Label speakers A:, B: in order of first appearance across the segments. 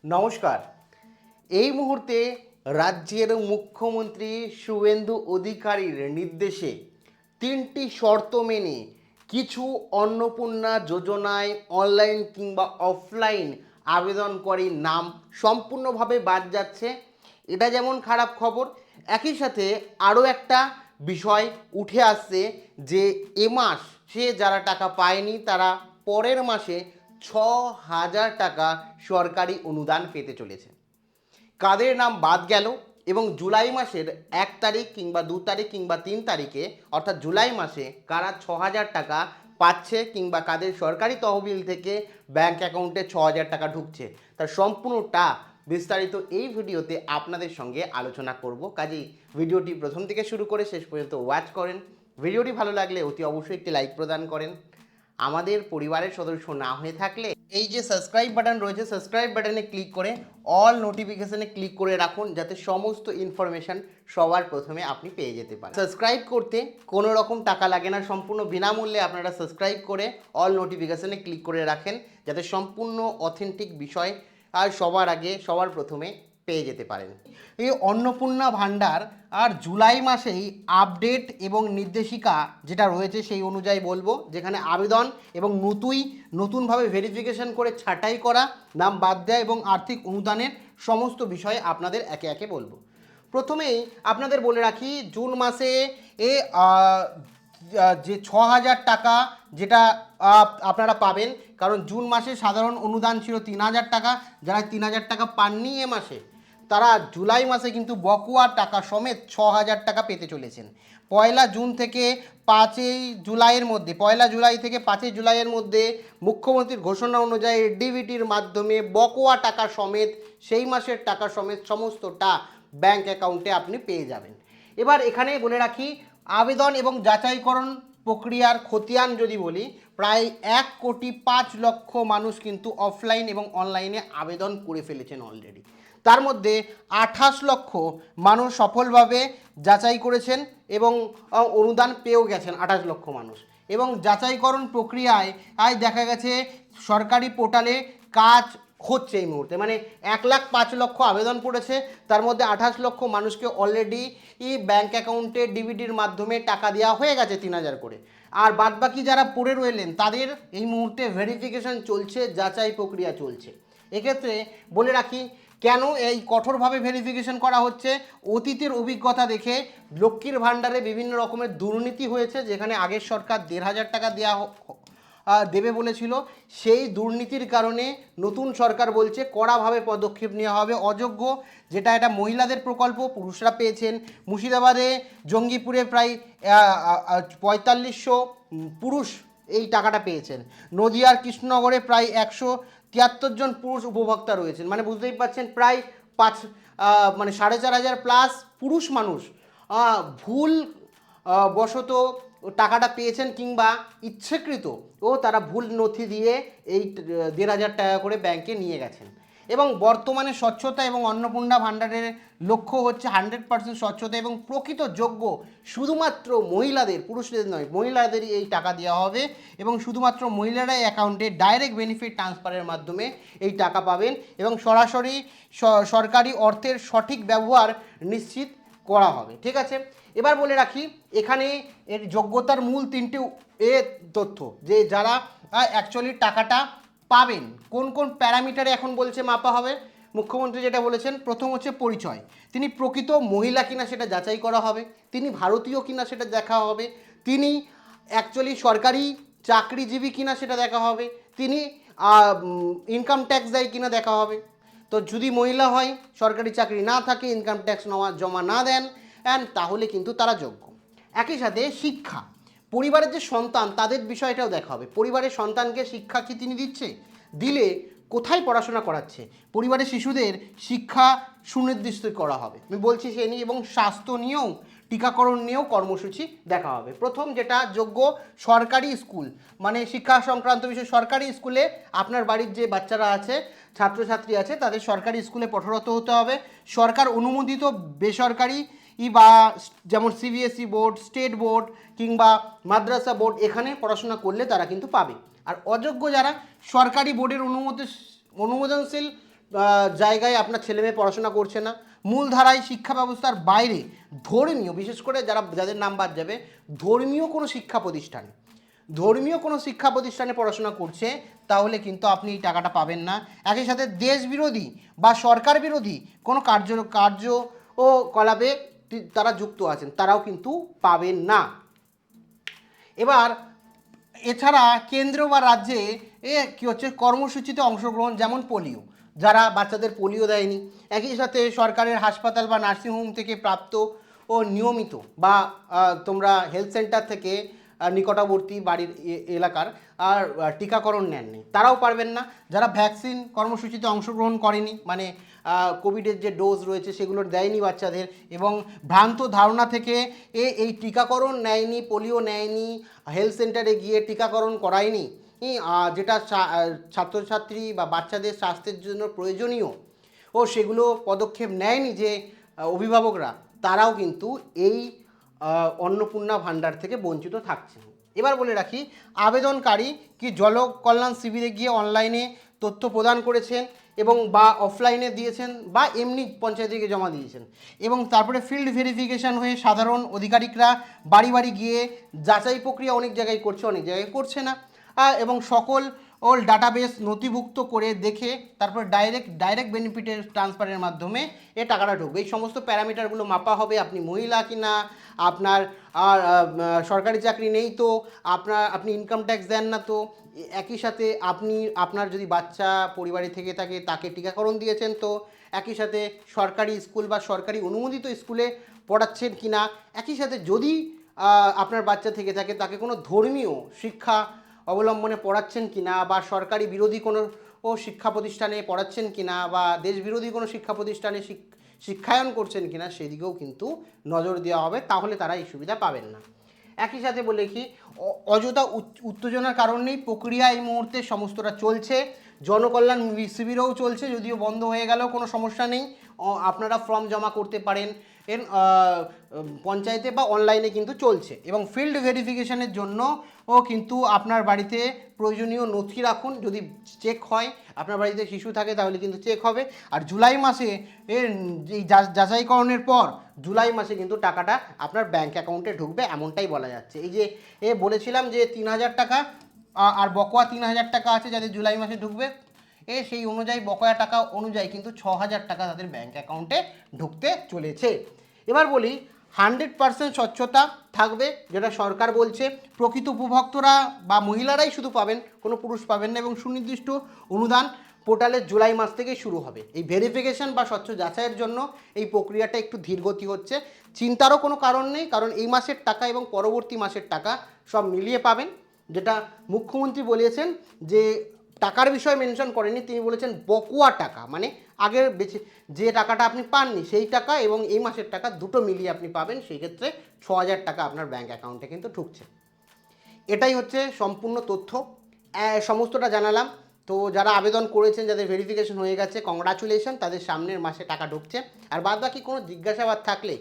A: নমস্কার। এই মুহূর্তে রাজ্যের মুখ্যমন্ত্রী শুভেন্দু অধিকারীর নির্দেশে ৩টি শর্ত মেনে কিছু অন্নপূর্ণা যোজনায় অনলাইন কিংবা অফলাইন আবেদনকারীর নাম সম্পূর্ণভাবে বাদ যাচ্ছে। এটা যেমন খারাপ খবর, একই সাথে আরও একটা বিষয় উঠে আসছে যে এ মাস সে যারা টাকা পায়নি তারা পরের মাসে ৬,০০০ টাকা সরকারি অনুদান পেতে চলেছে। কাদের নাম বাদ গেল এবং জুলাই মাসের ১ তারিখ কিংবা ২ তারিখ কিংবা ৩ তারিখে অর্থাৎ জুলাই মাসে কারা ৬,০০০ টাকা পাচ্ছে কিংবা কাদের সরকারি তহবিল থেকে ব্যাংক অ্যাকাউন্টে ৬,০০০ টাকা ঢুকছে, তার সম্পূর্ণটা বিস্তারিত এই ভিডিওতে আপনাদের সঙ্গে আলোচনা করব। কাজেই ভিডিওটি প্রথম থেকে শুরু করে শেষ পর্যন্ত ওয়াচ করেন। ভিডিওটি ভালো লাগলে অতি অবশ্যই একটি লাইক প্রদান করেন। আমাদের পরিবারের সদস্য না হয়ে থাকলে এই যে সাবস্ক্রাইব বাটন রয়েছে, সাবস্ক্রাইব বাটনে ক্লিক করে অল নোটিফিকেশনে ক্লিক করে রাখুন, যাতে সমস্ত ইনফরমেশান সবার প্রথমে আপনি পেয়ে যেতে পারেন। সাবস্ক্রাইব করতে কোনো রকম টাকা লাগে না, সম্পূর্ণ বিনামূল্যে আপনারা সাবস্ক্রাইব করে অল নোটিফিকেশনে ক্লিক করে রাখেন, যাতে সম্পূর্ণ অথেন্টিক বিষয় আর সবার আগে সবার প্রথমে পেয়ে যেতে পারেন। এই অন্নপূর্ণা ভাণ্ডার আর জুলাই মাসেই আপডেট এবং নির্দেশিকা যেটা রয়েছে সেই অনুযায়ী বলবো, যেখানে আবেদন এবং নতুনভাবে ভেরিফিকেশন করে ছাঁটাই করা, নাম বাদ দেয় এবং আর্থিক অনুদানের সমস্ত বিষয়ে আপনাদের একে একে বলবো। প্রথমেই আপনাদের বলে রাখি, জুন মাসে এ যে ৬,০০০ টাকা যেটা আপনারা পাবেন, কারণ জুন মাসে সাধারণ অনুদান ছিল ৩,০০০ টাকা। যারা ৩,০০০ টাকা পাননি এ মাসে, তারা জুলাই মাসে কিন্তু বকেয়া টাকা সমেত ৬,০০০ টাকা পেতে চলেছেন। পয়লা জুন থেকে ৫ই জুলাইয়ের মধ্যে, পয়লা জুলাই থেকে ৫ই জুলাইয়ের মধ্যে মুখ্যমন্ত্রীর ঘোষণা অনুযায়ী ডিবিটির মাধ্যমে বকেয়া টাকা সমেত, সেই মাসের টাকা সমেত সমস্তটা ব্যাংক অ্যাকাউন্টে আপনি পেয়ে যাবেন। এবার এখানে বলে রাখি, আবেদন এবং যাচাইকরণ প্রক্রিয়ার খতিয়ান যদি বলি, প্রায় ১,৫,০০,০০০ মানুষ কিন্তু অফলাইন এবং অনলাইনে আবেদন করে ফেলেছেন অলরেডি। তার মধ্যে ২৮ লক্ষ মানুষ সফলভাবে যাচাই করেছেন এবং অনুদান পেয়েও গেছেন ২৮ লক্ষ মানুষ। এবং যাচাইকরণ প্রক্রিয়ায় দেখা গেছে সরকারি পোর্টালে কাজ হচ্ছে এই মুহূর্তে, মানে ১,০৫,০০,০০০ আবেদন পড়েছে, তার মধ্যে ২৮ লক্ষ মানুষকে অলরেডি ব্যাঙ্ক অ্যাকাউন্টে ডিবিটির মাধ্যমে টাকা দেওয়া হয়ে গেছে ৩,০০০ করে। আর বাদবাকি যারা পড়ে রইলেন তাদের এই মুহূর্তে ভেরিফিকেশন চলছে, যাচাই প্রক্রিয়া চলছে। এক্ষেত্রে বলে রাখি, কেন এই কঠোরভাবে ভেরিফিকেশন করা হচ্ছে, অতীতের অভিজ্ঞতা দেখে লক্ষ্মীর ভাণ্ডারে বিভিন্ন রকমের দুর্নীতি হয়েছে, যেখানে আগের সরকার ১,৫০০ টাকা দেবে বলেছিল, সেই দুর্নীতির কারণে নতুন সরকার বলছে কড়াভাবে পদক্ষেপ নেওয়া হবে। অযোগ্য, যেটা এটা মহিলাদের প্রকল্প, পুরুষরা পেয়েছেন। মুর্শিদাবাদে জঙ্গিপুরে প্রায় ৪৫০০ পুরুষ এই টাকাটা পেয়েছেন। নদিয়ার কৃষ্ণনগরে প্রায় ১৭৩ জন পুরুষ উপভোক্তা রয়েছেন, মানে বুঝতেই পারছেন প্রায় ৪,৫০০ প্লাস পুরুষ মানুষ ভুল বশত টাকাটা পেয়েছেন কিংবা ইচ্ছাকৃত তারা ভুল নথি দিয়ে এই ১,৫০০ টাকা করে ব্যাংকে নিয়ে গেছেন। এবং বর্তমানে স্বচ্ছতা এবং অন্নপূর্ণা ভাণ্ডারের লক্ষ্য হচ্ছে 100% স্বচ্ছতা এবং প্রকৃত যোগ্য শুধুমাত্র মহিলাদের, পুরুষদের নয়, মহিলাদেরই এই টাকা দেওয়া হবে এবং শুধুমাত্র মহিলারাই অ্যাকাউন্টে ডাইরেক্ট বেনিফিট ট্রান্সফারের মাধ্যমে এই টাকা পাবেন এবং সরাসরি সরকারি অর্থের সঠিক ব্যবহার নিশ্চিত করা হবে। ঠিক আছে, এবার বলে রাখি, এখানে এর যোগ্যতার মূল ৩টি তথ্য, যে যারা অ্যাকচুয়ালি টাকাটা পাবেন কোন কোন প্যারামিটারে এখন বলছে মাপা হবে। মুখ্যমন্ত্রী যেটা বলেছেন, প্রথম হচ্ছে পরিচয়, তিনি প্রকৃত মহিলা কিনা সেটা যাচাই করা হবে, তিনি ভারতীয় কিনা সেটা দেখা হবে, তিনি অ্যাকচুয়ালি সরকারি চাকরিজীবী কিনা সেটা দেখা হবে, তিনি ইনকাম ট্যাক্স দেয় কিনা দেখা হবে। তো যদি মহিলা হয়, সরকারি চাকরি না থাকে, ইনকাম ট্যাক্স জমা না দেন, তাহলে কিন্তু তারা যোগ্য। একই সাথে শিক্ষা, পরিবারের যে সন্তান তাদের বিষয়টাও দেখা হবে। পরিবারের সন্তানকে শিক্ষা কি তিনি দিলে কোথায় পড়াশোনা করাচ্ছে, পরিবারের শিশুদের শিক্ষা সুনির্দিষ্ট করা হবে, আমি বলছি সে নিয়ে, এবং স্বাস্থ্য নিয়েও, টিকাকরণ নিয়েও কর্মসূচি দেখা হবে। প্রথম যেটা যোগ্য সরকারি স্কুল, মানে শিক্ষা সংক্রান্ত বিষয়, সরকারি স্কুলে আপনার বাড়ির যে বাচ্চারা আছে, ছাত্রছাত্রী আছে, তাদের সরকারি স্কুলে পাঠরত হতে হবে। সরকার অনুমোদিত বেসরকারি বা যেমন সিবিএসই বোর্ড, স্টেট বোর্ড কিংবা মাদ্রাসা বোর্ড, এখানে পড়াশোনা করলে তারা কিন্তু পাবে। আর অযোগ্য যারা, সরকারি বোর্ডের অনুমোদনশীল জায়গায় আপনার ছেলেমেয়ে পড়াশোনা করছে না, মূলধারায় শিক্ষা ব্যবস্থার বাইরে ধর্মীয়, বিশেষ করে যাদের নাম বাদ যাবে, ধর্মীয় কোনো শিক্ষা প্রতিষ্ঠানে পড়াশোনা করছে, তাহলে কিন্তু আপনি এই টাকাটা পাবেন না। একই সাথে দেশ বিরোধী বা সরকার বিরোধী কোনো কার্য ও কলাপে তারা যুক্ত আছেন, তারাও কিন্তু পাবেন না। এবার এছাড়া কেন্দ্র বা রাজ্যে কী হচ্ছে, কর্মসূচিতে অংশগ্রহণ, যেমন পোলিও, যারা বাচ্চাদের পোলিও দেয়নি। একই সাথে সরকারের হাসপাতাল বা নার্সিংহোম থেকে প্রাপ্ত ও নিয়মিত বা তোমরা হেলথ সেন্টার থেকে নিকটবর্তী বাড়ির এলাকার আর টিকাকরণ নেননি, তারাও পারবেন না। যারা ভ্যাকসিন কর্মসূচিতে অংশগ্রহণ করেনি, মানে কোভিডের যে ডোজ রয়েছে সেগুলো দেয়নি বাচ্চাদের, এবং ভ্রান্ত ধারণা থেকে এই টিকাকরণ নেয়নি, পোলিও নেয়নি, হেলথ সেন্টারে গিয়ে টিকাকরণ করায়নি, যেটা ছাত্রছাত্রী বা বাচ্চাদের স্বাস্থ্যের জন্য প্রয়োজনীয়, ও সেগুলো পদক্ষেপ নেয়নি যে অভিভাবকরা, তারাও কিন্তু এই অন্নপূর্ণা ভাণ্ডার থেকে বঞ্চিত থাকছেন। এবার বলে রাখি, আবেদনকারী কি জনকল্যাণ শিবিরে গিয়ে অনলাইনে তথ্য প্রদান করেছেন এবং বা অফলাইনে দিয়েছেন বা এমনি পঞ্চায়েতে গিয়ে জমা দিয়েছেন, এবং তারপরে ফিল্ড ভেরিফিকেশান হয়ে সাধারণ আধিকারিকরা বাড়ি বাড়ি গিয়ে যাচাই প্রক্রিয়া অনেক জায়গায় করছে, অনেক জায়গায় করছে না, এবং সকল ডাটাবেস নথিভুক্ত করে দেখে তারপর ডাইরেক্ট বেনিফিটের ট্রান্সফারের মাধ্যমে এ টাকাটা ঢুকবে। এই সমস্ত প্যারামিটারগুলো মাপা হবে, আপনি মহিলা কি না, আপনার আর সরকারি চাকরি নেই তো, আপনি ইনকাম ট্যাক্স দেন না তো, একই সাথে আপনার যদি বাচ্চা পরিবারে থেকে থাকে তাকে টিকাকরণ দিয়েছেন তো, একই সাথে সরকারি স্কুল বা সরকারি অনুমোদিত স্কুলে পড়াচ্ছেন কি না, একই সাথে যদি আপনার বাচ্চা থেকে থাকে তাকে কোনো ধর্মীয় শিক্ষা অবলম্বনে পড়াচ্ছেন কিনা, বা সরকারি বিরোধী কোনো শিক্ষা প্রতিষ্ঠানে পড়াচ্ছেন কিনা, বা দেশ বিরোধী কোনো শিক্ষা প্রতিষ্ঠানে শিক্ষায়ন করছেন কিনা, সেদিকেও কিন্তু নজর দেওয়া হবে, তাহলে তারা এই সুবিধা পাবেন না। একই সাথে বলে কি, অযথা উত্তেজনার কারণ নেই, প্রক্রিয়া এই মুহূর্তে সমস্তটা চলছে, জনকল্যাণ শিবিরও চলছে, যদিও বন্ধ হয়ে গেলেও কোনো সমস্যা নেই, আপনারা ফর্ম জমা করতে পারেন পঞ্চায়েতে বা অনলাইনে কিন্তু চলছে। এবং ফিল্ড ভেরিফিকেশনের জন্য কিন্তু আপনার বাড়িতে প্রয়োজনীয় নথি রাখুন, যদি চেক হয়, আপনার বাড়িতে শিশু থাকে তাহলে কিন্তু চেক হবে। আর জুলাই মাসে এই যাচাইকরণের পর জুলাই মাসে কিন্তু টাকাটা আপনার ব্যাঙ্ক অ্যাকাউন্টে ঢুকবে, এমনটাই বলা যাচ্ছে। এই যে বলেছিলাম যে 3,000 টাকা আর বকেয়া 3,000 টাকা আছে যাদের জুলাই মাসে ঢুকবে, সেই অনুযায়ী বকেয়া টাকা অনুযায়ী কিন্তু 6,000 টাকা তাদের ব্যাঙ্ক অ্যাকাউন্টে ঢুকতে চলেছে। এবার বলি, 100% স্বচ্ছতা থাকবে, যেটা সরকার বলছে। প্রকৃত উপভোক্তরা বা মহিলারাই শুধু পাবেন, কোনো পুরুষ পাবেন না, এবং সুনির্দিষ্ট অনুদান পোর্টালের জুলাই মাস থেকেই শুরু হবে। এই ভেরিফিকেশন বা স্বচ্ছ যাচাইয়ের জন্য এই প্রক্রিয়াটা একটু ধীরগতি হচ্ছে, চিন্তারও কোনো কারণ নেই, কারণ এই মাসের টাকা এবং পরবর্তী মাসের টাকা সব মিলিয়ে পাবেন। যেটা মুখ্যমন্ত্রী বলেছেন, যে টাকার বিষয় মেনশন করেনি, তিনি বলেছেন বকেয়া টাকা, মানে আগের যে টাকাটা আপনি পাননি সেই টাকা এবং এই মাসের টাকা দুটো মিলিয়ে আপনি পাবেন, সেই ক্ষেত্রে 6,000 টাকা আপনার ব্যাঙ্ক অ্যাকাউন্টে কিন্তু ঢুকছে। এটাই হচ্ছে সম্পূর্ণ তথ্য, সমস্তটা জানালাম। তো যারা আবেদন করেছেন, যাদের ভেরিফিকেশন হয়ে গেছে, কংগ্রাচুলেশন, তাদের সামনের মাসে টাকা ঢুকছে। আর বাদ বাকি কোনো জিজ্ঞাসাবাদ থাকলে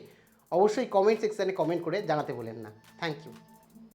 A: অবশ্যই কমেন্ট সেকশানে কমেন্ট করে জানাতে ভুলেন না। Thank you.